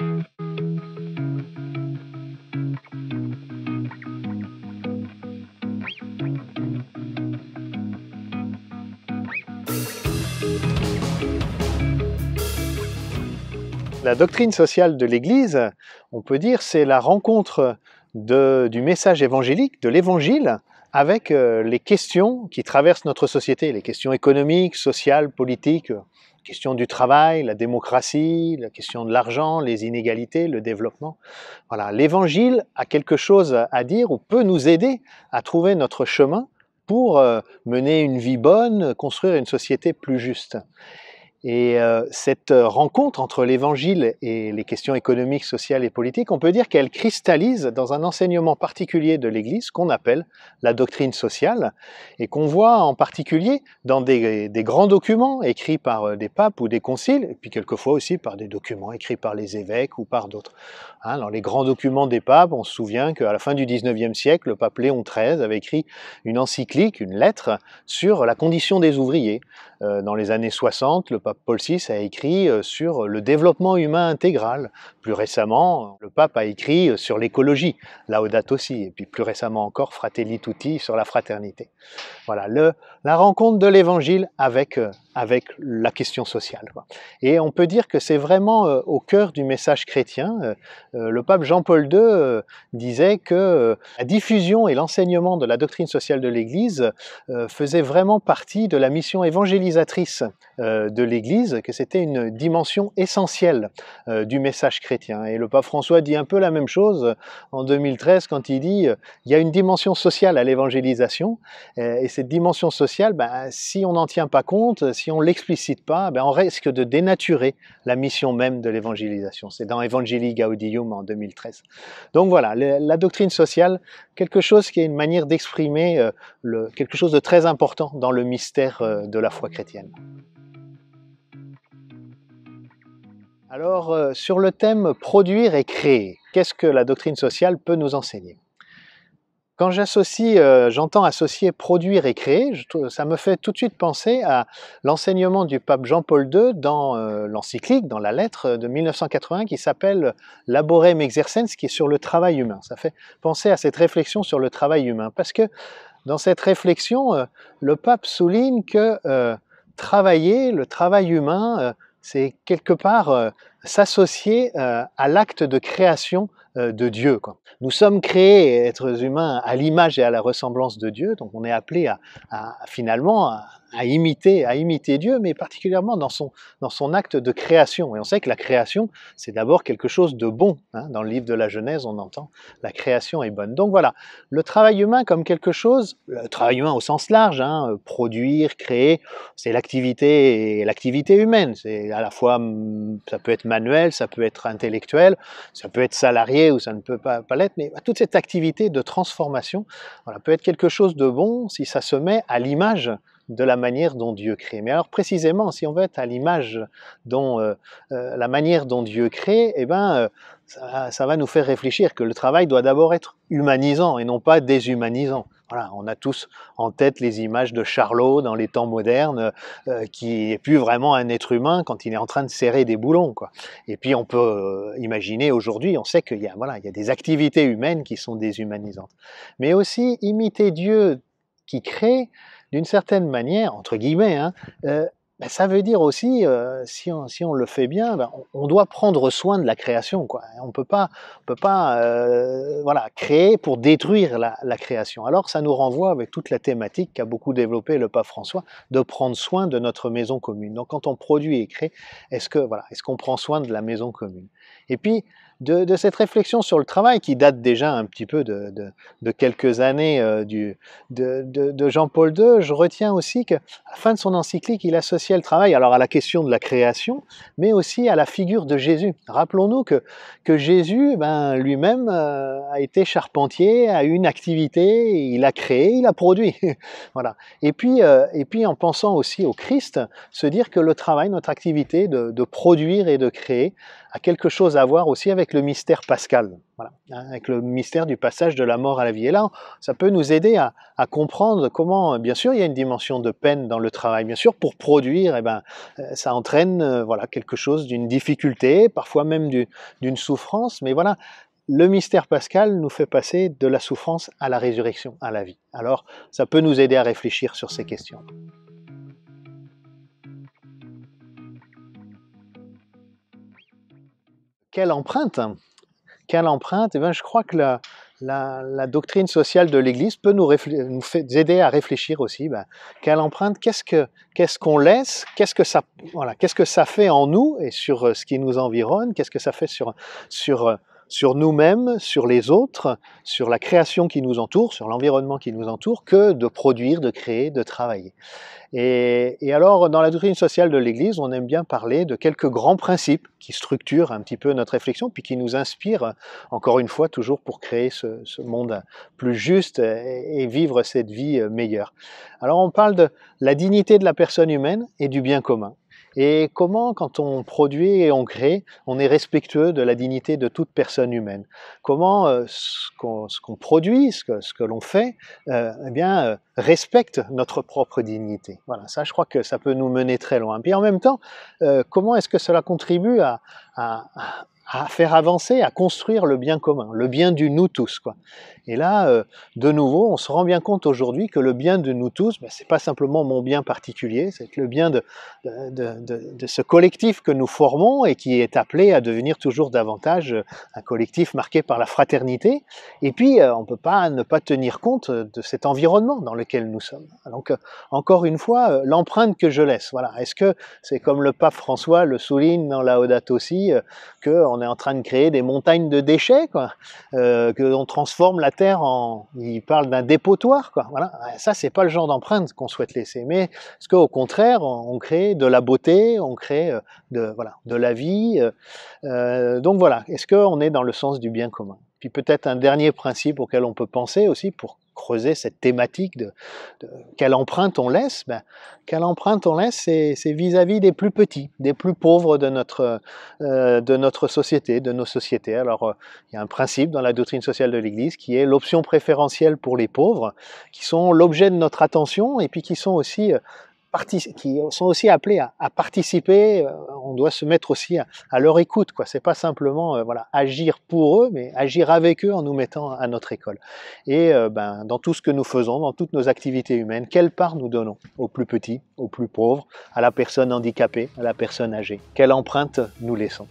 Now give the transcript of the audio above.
La doctrine sociale de l'Église, on peut dire, c'est la rencontre du message évangélique, de l'Évangile, avec les questions qui traversent notre société, les questions économiques, sociales, politiques, la question du travail, la démocratie, la question de l'argent, les inégalités, le développement. Voilà, l'Évangile a quelque chose à dire ou peut nous aider à trouver notre chemin pour mener une vie bonne, construire une société plus juste. Et cette rencontre entre l'Évangile et les questions économiques, sociales et politiques, on peut dire qu'elle cristallise dans un enseignement particulier de l'Église qu'on appelle la doctrine sociale et qu'on voit en particulier dans des grands documents écrits par des papes ou des conciles, et puis quelquefois aussi par des documents écrits par les évêques ou par d'autres. Hein, dans les grands documents des papes, on se souvient qu'à la fin du XIXe siècle, le pape Léon XIII avait écrit une encyclique, une lettre sur la condition des ouvriers. Dans les années 60, le pape Paul VI a écrit sur le développement humain intégral. Plus récemment, le pape a écrit sur l'écologie, Laudato Si, et puis plus récemment encore, Fratelli Tutti, sur la fraternité. Voilà, la rencontre de l'Évangile avec la question sociale. Et on peut dire que c'est vraiment au cœur du message chrétien. Le pape Jean-Paul II disait que la diffusion et l'enseignement de la doctrine sociale de l'Église faisait vraiment partie de la mission évangélisatrice de l'Église, que c'était une dimension essentielle du message chrétien. Et le pape François dit un peu la même chose en 2013 quand il dit il y a une dimension sociale à l'évangélisation, et cette dimension sociale, si on n'en tient pas compte, si on ne l'explicite pas, on risque de dénaturer la mission même de l'évangélisation. C'est dans Evangelii Gaudium en 2013. Donc voilà, la doctrine sociale, quelque chose qui est une manière d'exprimer quelque chose de très important dans le mystère de la foi chrétienne. Alors, sur le thème produire et créer, qu'est-ce que la doctrine sociale peut nous enseigner ? Quand j'entends associer produire et créer, ça me fait tout de suite penser à l'enseignement du pape Jean-Paul II dans l'encyclique, dans la lettre de 1980 qui s'appelle Laborem Exercens, qui est sur le travail humain. Ça fait penser à cette réflexion sur le travail humain, parce que dans cette réflexion, le pape souligne que travailler, le travail humain, c'est quelque part s'associer à l'acte de création de Dieu, quoi. Nous sommes créés, êtres humains, à l'image et à la ressemblance de Dieu, donc on est appelé finalement à imiter Dieu, mais particulièrement dans son acte de création. Et on sait que la création, c'est d'abord quelque chose de bon. Hein. Dans le livre de la Genèse, on entend la création est bonne. Donc voilà, le travail humain comme quelque chose, le travail humain au sens large, hein, produire, créer, c'est l'activité humaine. C'est à la fois, ça peut être manuel, ça peut être intellectuel, ça peut être salarié ou ça ne peut pas l'être, mais toute cette activité de transformation, voilà, peut être quelque chose de bon si ça se met à l'image de la manière dont Dieu crée. Mais alors précisément, si on veut être à l'image la manière dont Dieu crée, ça va nous faire réfléchir que le travail doit d'abord être humanisant et non pas déshumanisant. Voilà, on a tous en tête les images de Charlot dans les temps modernes, qui n'est plus vraiment un être humain quand il est en train de serrer des boulons, quoi. Et puis on peut imaginer aujourd'hui, on sait qu'il y a des activités humaines qui sont déshumanisantes. Mais aussi imiter Dieu qui crée, d'une certaine manière, entre guillemets, hein, ça veut dire aussi, si on le fait bien, on doit prendre soin de la création, quoi. On peut pas créer pour détruire la création. Alors ça nous renvoie avec toute la thématique qu'a beaucoup développé le pape François, de prendre soin de notre maison commune. Donc quand on produit et crée, est-ce qu'on prend soin de la maison commune ? Et puis, de cette réflexion sur le travail qui date déjà un petit peu de quelques années de Jean-Paul II, je retiens aussi qu'à la fin de son encyclique, il associait le travail alors à la question de la création, mais aussi à la figure de Jésus. Rappelons-nous que Jésus, lui-même, a été charpentier, a eu une activité, il a créé, il a produit. Voilà. Et puis en pensant aussi au Christ, se dire que le travail, notre activité de produire et de créer, a quelque chose à voir aussi avec avec le mystère pascal, voilà, avec le mystère du passage de la mort à la vie. Et là, ça peut nous aider à comprendre comment, bien sûr, il y a une dimension de peine dans le travail. Bien sûr, pour produire, eh ben, ça entraîne voilà, quelque chose d'une difficulté, parfois même d'une souffrance, mais voilà, le mystère pascal nous fait passer de la souffrance à la résurrection, à la vie. Alors, ça peut nous aider à réfléchir sur ces questions. Quelle empreinte? Quelle empreinte? Eh bien, je crois que la doctrine sociale de l'Église peut nous aider à réfléchir aussi. Ben, quelle empreinte? Qu'est-ce qu'on laisse? Voilà, qu'est-ce que ça fait en nous et sur ce qui nous environne? Qu'est-ce que ça fait sur nous-mêmes, sur les autres, sur la création qui nous entoure, sur l'environnement qui nous entoure, que de produire, de créer, de travailler. Et alors, dans la doctrine sociale de l'Église, on aime bien parler de quelques grands principes qui structurent un petit peu notre réflexion, puis qui nous inspirent, encore une fois, toujours pour créer ce monde plus juste et vivre cette vie meilleure. Alors, on parle de la dignité de la personne humaine et du bien commun. Et comment, quand on produit et on crée, on est respectueux de la dignité de toute personne humaine. Comment ce qu'on produit, ce que l'on fait, eh bien, respecte notre propre dignité. Voilà, ça, je crois que ça peut nous mener très loin. Puis en même temps, comment est-ce que cela contribue à faire avancer, à construire le bien commun, le bien du nous tous, quoi. Et là, de nouveau, on se rend bien compte aujourd'hui que le bien de nous tous, ben, c'est pas simplement mon bien particulier, c'est le bien de ce collectif que nous formons et qui est appelé à devenir toujours davantage un collectif marqué par la fraternité. Et puis, on peut pas ne pas tenir compte de cet environnement dans lequel nous sommes. Donc, encore une fois, l'empreinte que je laisse, voilà. Est-ce que c'est comme le pape François le souligne dans Laudato Si, qu'on est en train de créer des montagnes de déchets, quoi, qu'on transforme la terre en... Il parle d'un dépotoir, quoi. Voilà. Ça, c'est pas le genre d'empreinte qu'on souhaite laisser. Mais est-ce qu'au contraire, on crée de la beauté, on crée voilà, de la vie. Donc voilà, est-ce qu'on est dans le sens du bien commun? Puis peut-être un dernier principe auquel on peut penser aussi pour creuser cette thématique de quelle empreinte on laisse. Ben, quelle empreinte on laisse, c'est vis-à-vis des plus petits, des plus pauvres de notre société, de nos sociétés. Alors, il y a un principe dans la doctrine sociale de l'Église qui est l'option préférentielle pour les pauvres, qui sont l'objet de notre attention et puis qui sont aussi appelés à participer. On doit se mettre aussi à leur écoute, quoi. C'est pas simplement voilà, agir pour eux, mais agir avec eux en nous mettant à notre école. Et ben, dans tout ce que nous faisons, dans toutes nos activités humaines, quelle part nous donnons aux plus petits, aux plus pauvres, à la personne handicapée, à la personne âgée? Quelle empreinte nous laissons?